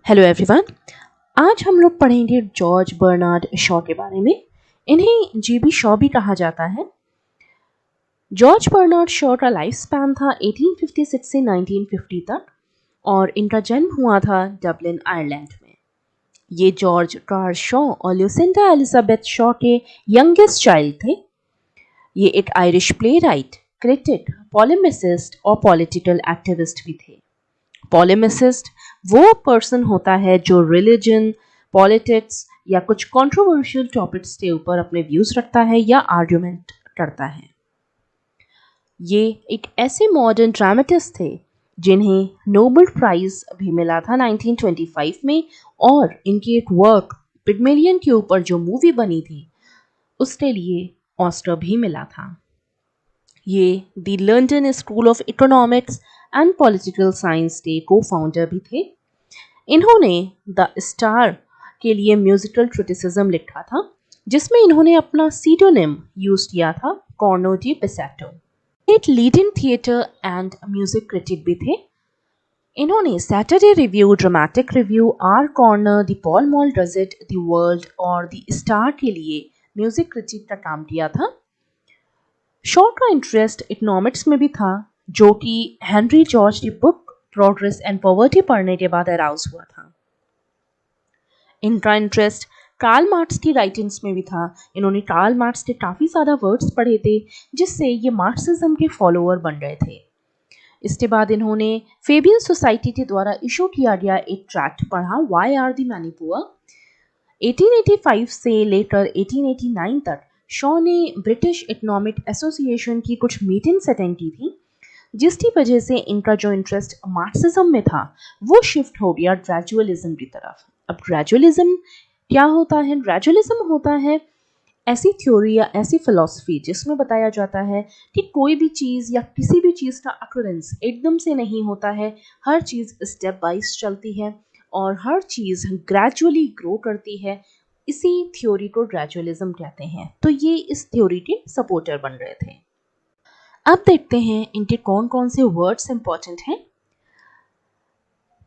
Hello everyone. आज हम लोग पढ़ेंगे जॉर्ज बर्नार्ड शॉ के बारे में। इन्हें जीबी शॉ भी कहा जाता है। जॉर्ज बर्नार्ड शॉ का लाइफ स्पैन था 1856 से 1950 तक और इनका जन्म हुआ था डबलिन आयरलैंड में। ये जॉर्ज कार्ल शॉ और ल्यूसिंडा एलिजाबेथ शॉ के यंगेस्ट चाइल्ड थे। ये एक आयरिश प्ले राइट, क्रिटिक, पॉलेमिसिस्ट और पॉलिटिकल एक्टिविस्ट भी थे। पॉलेमिसिस्ट वो पर्सन होता है जो रिलीजन, पॉलिटिक्स या कुछ कंट्रोवर्शियल टॉपिक्स के ऊपर अपने व्यूज रखता है या आर्ग्यूमेंट करता है। ये एक ऐसे मॉडर्न ड्रामेटिस्ट थे जिन्हें नोबेल प्राइज भी मिला था 1925 में, और इनकी एक वर्क पिग्मेलियन के ऊपर जो मूवी बनी थी उसके लिए ऑस्कर भी मिला था। ये the London school of economics and political science के को फाउंडर भी थे। इन्होंने द स्टार के लिए म्यूजिकल क्रिटिसिज्म लिखा था जिसमें इन्होंने अपना सीडोनिम यूज किया था, कॉर्नो डी पेसेटो। एक leading theatre and music critic भी थे। इन्होंने Saturday Review, Dramatic Review, Our Corner, the Pall Mall Gazette, the World और द स्टार के लिए म्यूजिक क्रिटिक का काम किया था। शॉ का इंटरेस्ट इकोनॉमिक्स में भी था, जो कि हेनरी जॉर्ज की बुक प्रोग्रेस एंड पॉवर्टी पढ़ने के बाद अराउज हुआ था। इनका इंटरेस्ट कार्ल मार्क्स की राइटिंग्स में भी था। इन्होंने कार्ल मार्क्स के काफ़ी ज़्यादा वर्ड्स पढ़े थे जिससे ये मार्क्सिज्म के फॉलोअर बन गए थे। इसके बाद इन्होंने फेबियन सोसाइटी के द्वारा इशू किया गया एक ट्रैक्ट पढ़ा, why are the many poor. 1885 से लेकर 1889 तक शॉ ने ब्रिटिश इकोनॉमिक एसोसिएशन की कुछ मीटिंग्स अटेंड की थी, जिसकी वजह से इनका जो इंटरेस्ट मार्क्सिज्म में था वो शिफ्ट हो गया ग्रेजुअलिज्म की तरफ। अब ग्रेजुअलिज्म क्या होता है? ग्रेजुअलिज्म होता है ऐसी थ्योरी या ऐसी फिलॉसफी जिसमें बताया जाता है कि कोई भी चीज़ या किसी भी चीज़ का अक्रेंस एकदम से नहीं होता है, हर चीज़ स्टेप वाइज चलती है और हर चीज़ ग्रेजुअली ग्रो करती है। इसी थ्योरी को ग्रेजुअलिज्म कहते हैं। तो ये इस थ्योरी के सपोर्टर बन रहे थे। अब देखते हैं इनके कौन कौन से वर्ड्स इंपॉर्टेंट हैं।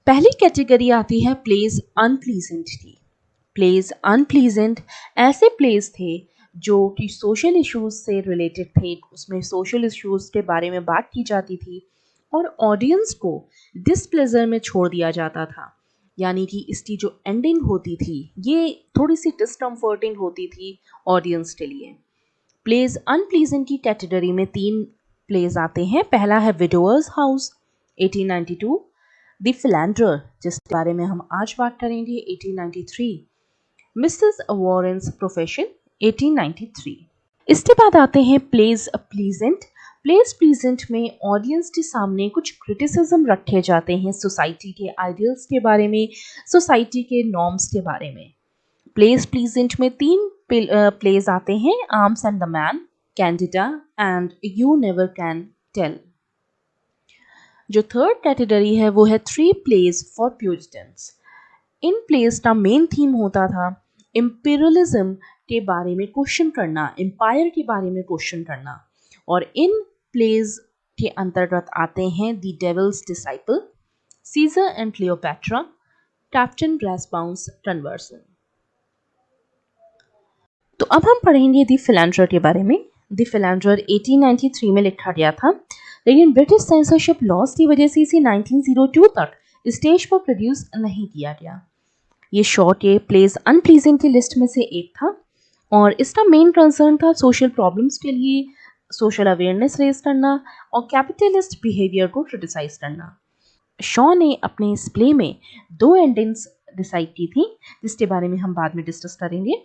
पहली कैटेगरी आती है प्लेस अनप्लीजेंट की। प्लेस अनप्लीजेंट ऐसे प्लेस थे जो कि सोशल इश्यूज से रिलेटेड थे। उसमें सोशल इश्यूज के बारे में बात की जाती थी और ऑडियंस को डिसप्लेजर में छोड़ दिया जाता था, यानी कि इसकी जो एंडिंग होती थी ये थोड़ी सी डिस्कम्फर्टिंग होती थी ऑडियंस के लिए। प्लेस अनप्लीजेंट की कैटेगरी में 3 प्लेस आते हैं। पहला है विडोअर्स हाउस 1892, द फिलैंडर जिसके बारे में हम आज बात करेंगे 1893, मिसेस वॉरेन्स प्रोफेशन 1893। इसके बाद आते हैं प्लेस प्लीजेंट। प्लेस प्लीजेंट में ऑडियंस के सामने कुछ क्रिटिसिज्म रखे जाते हैं सोसाइटी के आइडियल्स के बारे में, सोसाइटी के नॉर्म्स के बारे में। प्लेस प्लीजेंट में 3 प्लेस आते हैं, Arms and the Man, Candida and You Never Can Tell. जो थर्ड कैटेगरी है वो है 3 प्लेस फॉर प्यूरिटन्स। इन प्लेस का मेन थीम होता था इम्पीरियलिज्म के बारे में क्वेश्चन करना, एम्पायर के बारे में क्वेश्चन करना। और इन प्लेस के अंतर्गत आते हैं the Devil's Disciple, Caesar and Cleopatra, Captain Brassbound's Conversion. तो अब हम पढ़ेंगे द फिलैंडर के बारे में। द फिलैंडर 1893 में लिखा गया था, लेकिन ब्रिटिश सेंसरशिप लॉज की वजह से इसे 1902 तक स्टेज पर प्रोड्यूस नहीं किया गया। ये शॉ के प्लेस अनप्लीजेंट की लिस्ट में से एक था और इसका मेन कंसर्न था सोशल प्रॉब्लम्स के लिए सोशल अवेयरनेस रेज करना और कैपिटलिस्ट बिहेवियर को क्रिटिसाइज करना। शॉ ने अपने इस प्ले में 2 एंडिंग्स डिसाइड की थी जिसके बारे में हम बाद में डिस्कस करेंगे।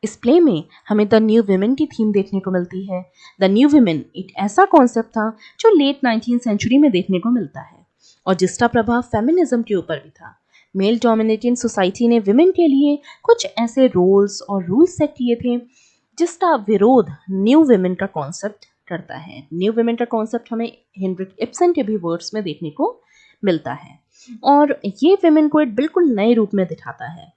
इस प्ले में हमें द न्यू विमेन की थीम देखने को मिलती है। द न्यू विमेन एक ऐसा कॉन्सेप्ट था जो लेट 19th सेंचुरी में देखने को मिलता है और जिसका प्रभाव फेमिनिज्म के ऊपर भी था। मेल डोमिनेटिंग सोसाइटी ने विमेन के लिए कुछ ऐसे रोल्स और रूल्स सेट किए थे जिसका विरोध न्यू विमेन का कॉन्सेप्ट करता है। न्यू विमेन का कॉन्सेप्ट हमें हेनरिक इब्सन के भी वर्ड्स में देखने को मिलता है और ये विमेन को एक बिल्कुल नए रूप में दिखाता है।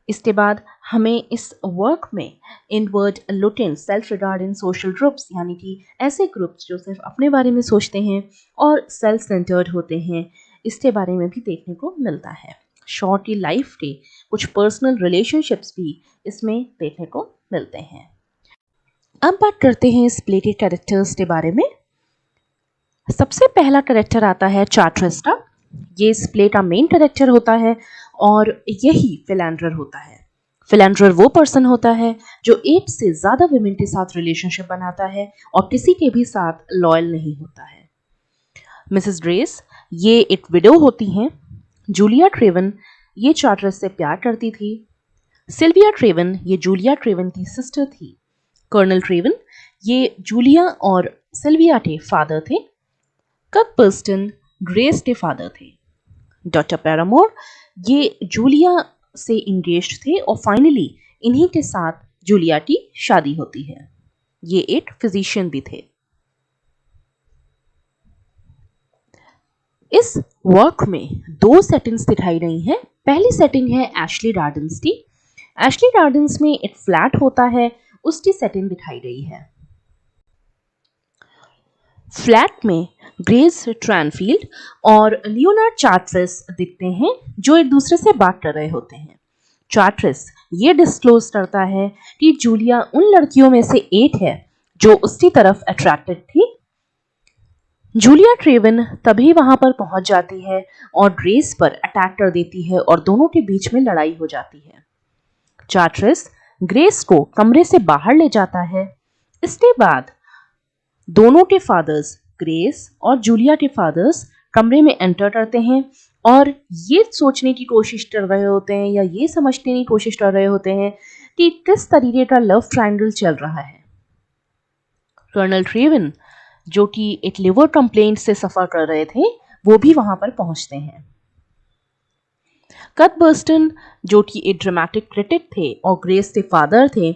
इसके बाद हमें इस वर्क में इनवर्ड लुकिंग सेल्फ रिगार्ड इन सोशल ग्रुप्स, यानी कि ऐसे ग्रुप्स जो सिर्फ अपने बारे में सोचते हैं और सेल्फ सेंटर्ड होते हैं, इसके बारे में भी देखने को मिलता है। शॉ की लाइफ के कुछ पर्सनल रिलेशनशिप्स भी इसमें देखने को मिलते हैं। अब बात करते हैं इस प्ले के कैरेक्टर्स के बारे में। सबसे पहला कैरेक्टर आता है चार्टरस का। ये इस प्ले का मेन कैरेक्टर होता है और यही फिलैंडरर होता है। फिलैंडरर वो पर्सन होता है जो एक से ज़्यादा विमेन के साथ रिलेशनशिप बनाता है और किसी के भी साथ लॉयल नहीं होता है। मिसेस ग्रेस ये एक विडो होती हैं। जूलिया ट्रेवन ये चार्टरस से प्यार करती थी। सिल्विया ट्रेवन ये जूलिया ट्रेवन की सिस्टर थी। कर्नल ट्रेवन ये जूलिया और सिल्विया के फादर थे। ककबर्स्टन ग्रेस के फादर थे। डॉक्टर पैरामोर ये जूलिया से इंगेज्ड थे और फाइनली इन्हीं के साथ जूलिया की शादी होती है। ये एक फिजिशियन भी थे। इस वर्क में दो सेटिंग्स दिखाई गई हैं। पहली सेटिंग है एशली गार्डन्स की। एशली गार्डन्स में एक फ्लैट होता है, उसकी सेटिंग दिखाई गई है। फ्लैट में ग्रेस ट्रांफील्ड और लियोनार्ड चार्टरस दिखते हैं जो एक दूसरे से बात कर रहे होते हैं। चार्टरस ये डिस्क्लोज करता है कि जूलिया उन लड़कियों में से एक है जो उसकी तरफ अट्रैक्टेड थी। जूलिया ट्रेवन तभी वहां पर पहुंच जाती है और ग्रेस पर अटैक कर देती है और दोनों के बीच में लड़ाई हो जाती है। चार्टरस ग्रेस को कमरे से बाहर ले जाता है। इसके बाद दोनों के फादर्स, ग्रेस और जूलिया के फादर्स, कमरे में एंटर करते हैं और ये सोचने की कोशिश कर रहे होते हैं या ये समझने की कोशिश कर रहे होते हैं कि किस तरीके का लव ट्रायंगल चल रहा है। कर्नल ट्रेवन जो कि एक लिवर कंप्लेंट से सफ़र कर रहे थे, वो भी वहां पर पहुंचते हैं। ककबर्स्टन जो कि एक ड्रामेटिक क्रिटिक थे और ग्रेस के फादर थे,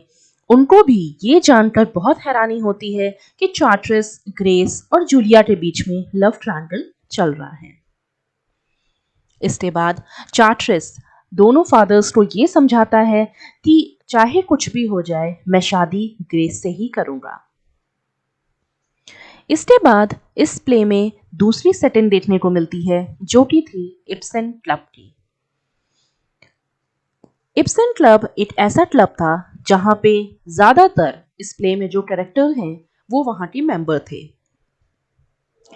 उनको भी ये जानकर बहुत हैरानी होती है कि चार्टरस, ग्रेस और जूलिया के बीच में लव ट्रायंगल चल रहा है। इसके बाद चार्टरस दोनों फादर्स को ये समझाता है कि चाहे कुछ भी हो जाए, मैं शादी ग्रेस से ही करूंगा। इसके बाद इस प्ले में दूसरी सेटिंग देखने को मिलती है जो कि थी इब्सन क्लब की। इब्सन क्लब एक ऐसा क्लब था जहां पे ज्यादातर इस प्ले में जो कैरेक्टर हैं वो वहां के मेंबर थे।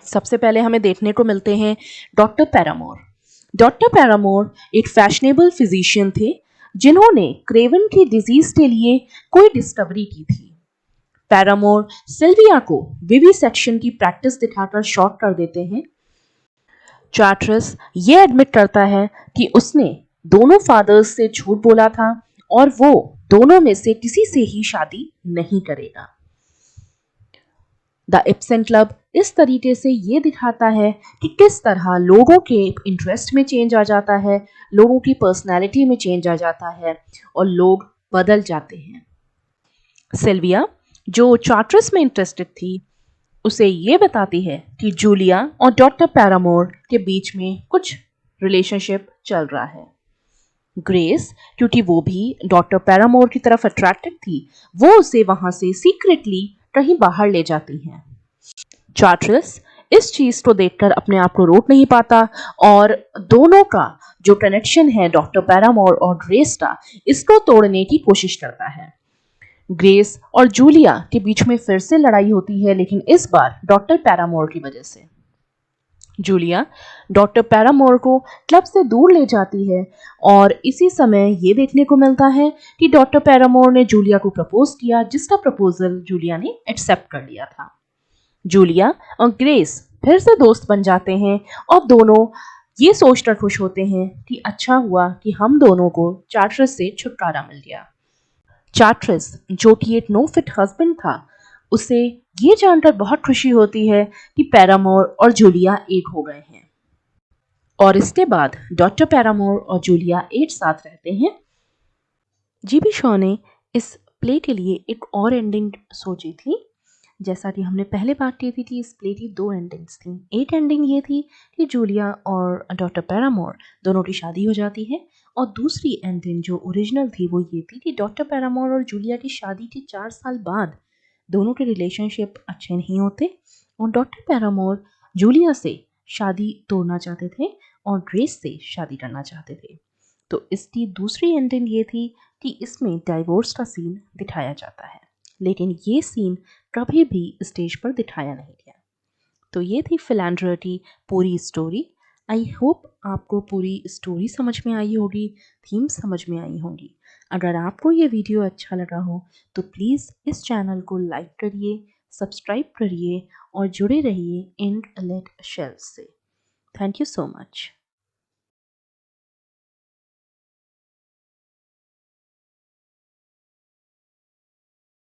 सबसे पहले हमें देखने को मिलते हैं डॉक्टर पैरामोर। डॉक्टर पैरामोर एक फैशनेबल फिजिशियन थे जिन्होंने क्रेवन की डिजीज के लिए कोई डिस्कवरी की थी। पैरामोर सिल्विया को विविसेक्शन की प्रैक्टिस दिखाकर शॉक कर देते हैं। चार्टरस ये एडमिट करता है कि उसने दोनों फादर्स से झूठ बोला था और वो दोनों में से किसी से ही शादी नहीं करेगा। द इब्सन क्लब इस तरीके से ये दिखाता है कि किस तरह लोगों के इंटरेस्ट में चेंज आ जाता है, लोगों की पर्सनैलिटी में चेंज आ जाता है और लोग बदल जाते हैं। सिल्विया जो चार्टरस में इंटरेस्टेड थी, उसे ये बताती है कि जूलिया और डॉक्टर पैरामोर के बीच में कुछ रिलेशनशिप चल रहा है। ग्रेस क्योंकि वो भी डॉक्टर पैरामोर की तरफ अट्रैक्टेड थी, वो उसे वहां से सीक्रेटली कहीं बाहर ले जाती हैं। चार्टरस इस चीज को देखकर अपने आप को रोक नहीं पाता और दोनों का जो कनेक्शन है डॉक्टर पैरामोर और ग्रेस का, इसको तोड़ने की कोशिश करता है। ग्रेस और जूलिया के बीच में फिर से लड़ाई होती है, लेकिन इस बार डॉक्टर पैरामोर की वजह से। जूलिया डॉक्टर पैरामोर को क्लब से दूर ले जाती है और इसी समय ये देखने को मिलता है कि डॉक्टर पैरामोर ने जूलिया को प्रपोज किया, जिसका प्रपोजल जूलिया ने एक्सेप्ट कर लिया था। जूलिया और ग्रेस फिर से दोस्त बन जाते हैं और दोनों ये सोचकर खुश होते हैं कि अच्छा हुआ कि हम दोनों को चार्टरस से छुटकारा मिल गया। चार्टरस जो कि एक नो फिट हस्बैंड था, उसे ये जानकर बहुत खुशी होती है कि पैरामोर और जूलिया एक हो गए हैं और इसके बाद डॉक्टर पैरामोर और जूलिया एक साथ रहते हैं। जीबी शॉ ने इस प्ले के लिए एक और एंडिंग सोची थी। जैसा कि हमने पहले बात की थी कि इस प्ले की दो एंडिंग्स थी। एक एंडिंग ये थी कि जूलिया और डॉक्टर पैरामोर दोनों की शादी हो जाती है और दूसरी एंडिंग जो ओरिजिनल थी वो ये थी कि डॉक्टर पैरामोर और जूलिया की शादी के 4 साल बाद दोनों के रिलेशनशिप अच्छे नहीं होते और डॉक्टर पैरामोर जूलिया से शादी तोड़ना चाहते थे और ग्रेस से शादी करना चाहते थे। तो इसकी दूसरी एंडिंग ये थी कि इसमें डाइवोर्स का सीन दिखाया जाता है, लेकिन ये सीन कभी भी स्टेज पर दिखाया नहीं गया। तो ये थी फिलैंडर की पूरी स्टोरी। आई होप आपको पूरी स्टोरी समझ में आई होगी, थीम समझ में आई होगी। अगर आपको ये वीडियो अच्छा लगा हो तो प्लीज़ इस चैनल को लाइक करिए, सब्सक्राइब करिए और जुड़े रहिए इंक लेट शेल्फ से। Thank you so much.